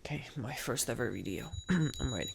Okay, my first ever video. I'm ready.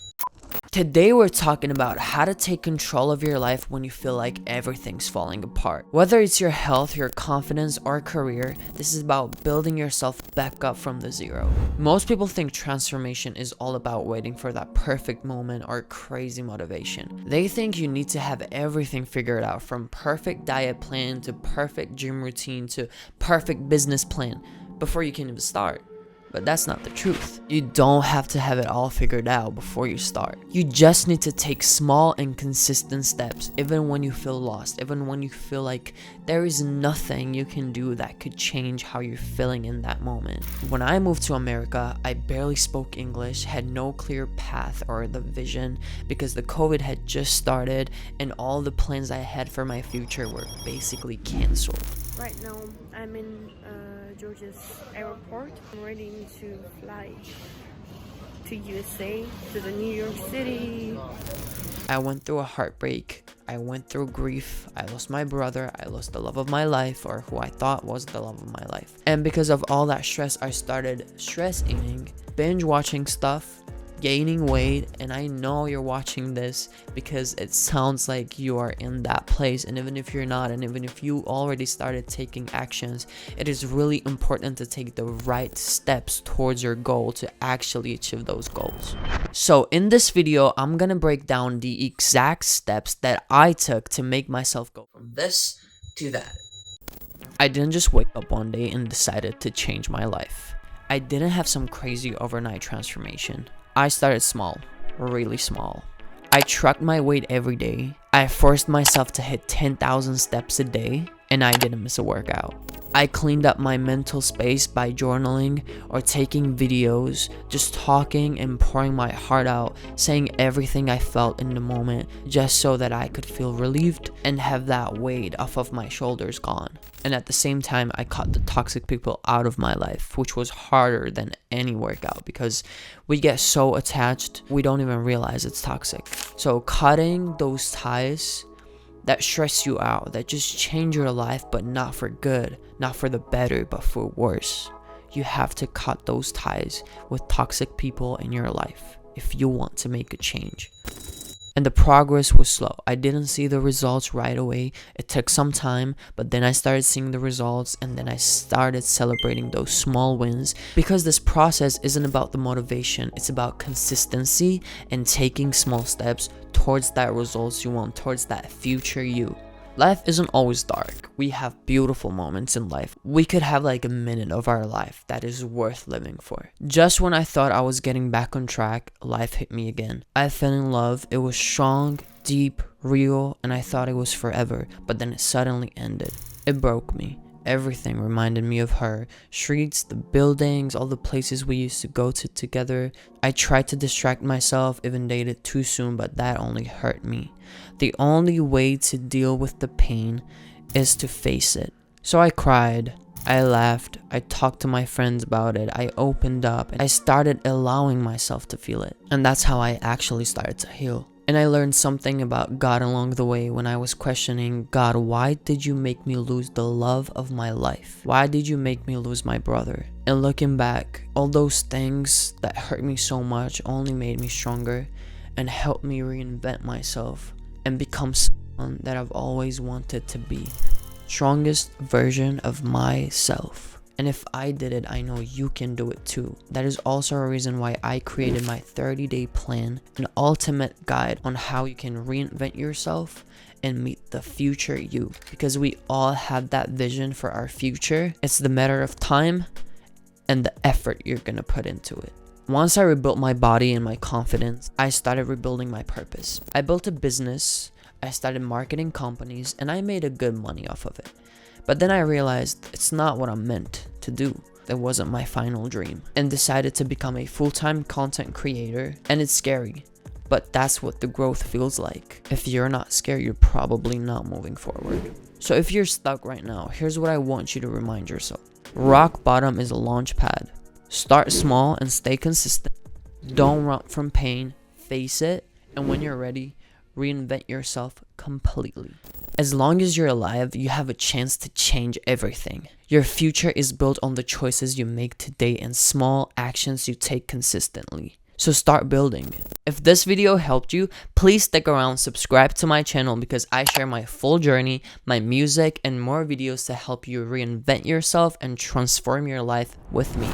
Today we're talking about how to take control of your life when you feel like everything's falling apart. Whether it's your health, your confidence, or career, this is about building yourself back up from the zero. Most people think transformation is all about waiting for that perfect moment or crazy motivation. They think you need to have everything figured out, from perfect diet plan to perfect gym routine to perfect business plan before you can even start. But that's not the truth. You don't have to have it all figured out before you start. You just need to take small and consistent steps, even when you feel lost, even when you feel like there is nothing you can do that could change how you're feeling in that moment. When I moved to America, I barely spoke English, had no clear path or the vision because the COVID had just started and all the plans I had for my future were basically canceled. Right now, I'm in Georgia's airport. I'm ready to fly to USA, to the New York City. I went through a heartbreak. I went through grief. I lost my brother. I lost the love of my life, or who I thought was the love of my life. And because of all that stress, I started stress eating, binge watching stuff, gaining weight. And I know you're watching this because it sounds like you are in that place. And even if you're not, and even if you already started taking actions, it is really important to take the right steps towards your goal to actually achieve those goals. So in this video, I'm gonna break down the exact steps that I took to make myself go from this to that. I didn't just wake up one day and decided to change my life. I didn't have some crazy overnight transformation. I started small, really small. I tracked my weight every day. I forced myself to hit 10,000 steps a day, and I didn't miss a workout. I cleaned up my mental space by journaling or taking videos, just talking and pouring my heart out, saying everything I felt in the moment, just so that I could feel relieved and have that weight off of my shoulders gone. And at the same time, I cut the toxic people out of my life, which was harder than any workout because we get so attached, we don't even realize it's toxic. So cutting those ties that stress you out, that just change your life, but not for good, not for the better, but for worse. You have to cut those ties with toxic people in your life if you want to make a change. And the progress was slow. I didn't see the results right away. It took some time, but then I started seeing the results, and then I started celebrating those small wins, because this process isn't about the motivation. It's about consistency and taking small steps towards that results you want, towards that future you. Life isn't always dark. We have beautiful moments in life. We could have like a minute of our life that is worth living for. Just when I thought I was getting back on track, life hit me again. I fell in love. It was strong, deep, real, and I thought it was forever, but then it suddenly ended. It broke me. Everything reminded me of her. Streets, the buildings, all the places we used to go to together. I tried to distract myself, even dated too soon, but that only hurt me. The only way to deal with the pain is to face it. So I cried, I laughed, I talked to my friends about it, I opened up, and I started allowing myself to feel it. And that's how I actually started to heal. And I learned something about God along the way when I was questioning, God, why did you make me lose the love of my life? Why did you make me lose my brother? And looking back, all those things that hurt me so much only made me stronger and helped me reinvent myself and become someone that I've always wanted to be. Strongest version of myself. And if I did it, I know you can do it too. That is also a reason why I created my 30-day plan, an ultimate guide on how you can reinvent yourself and meet the future you. Because we all have that vision for our future. It's the matter of time and the effort you're gonna put into it. Once I rebuilt my body and my confidence, I started rebuilding my purpose. I built a business, I started marketing companies, and I made a good money off of it. But then I realized it's not what I'm meant to do. It wasn't my final dream, and decided to become a full-time content creator. And it's scary, but that's what the growth feels like. If you're not scared, you're probably not moving forward. So if you're stuck right now, here's what I want you to remind yourself. Rock bottom is a launch pad. Start small and stay consistent. Don't run from pain, face it, and when you're ready, reinvent yourself completely. As long as you're alive, you have a chance to change everything. Your future is built on the choices you make today and small actions you take consistently. So start building. If this video helped you, please stick around, subscribe to my channel because I share my full journey, my music, and more videos to help you reinvent yourself and transform your life with me.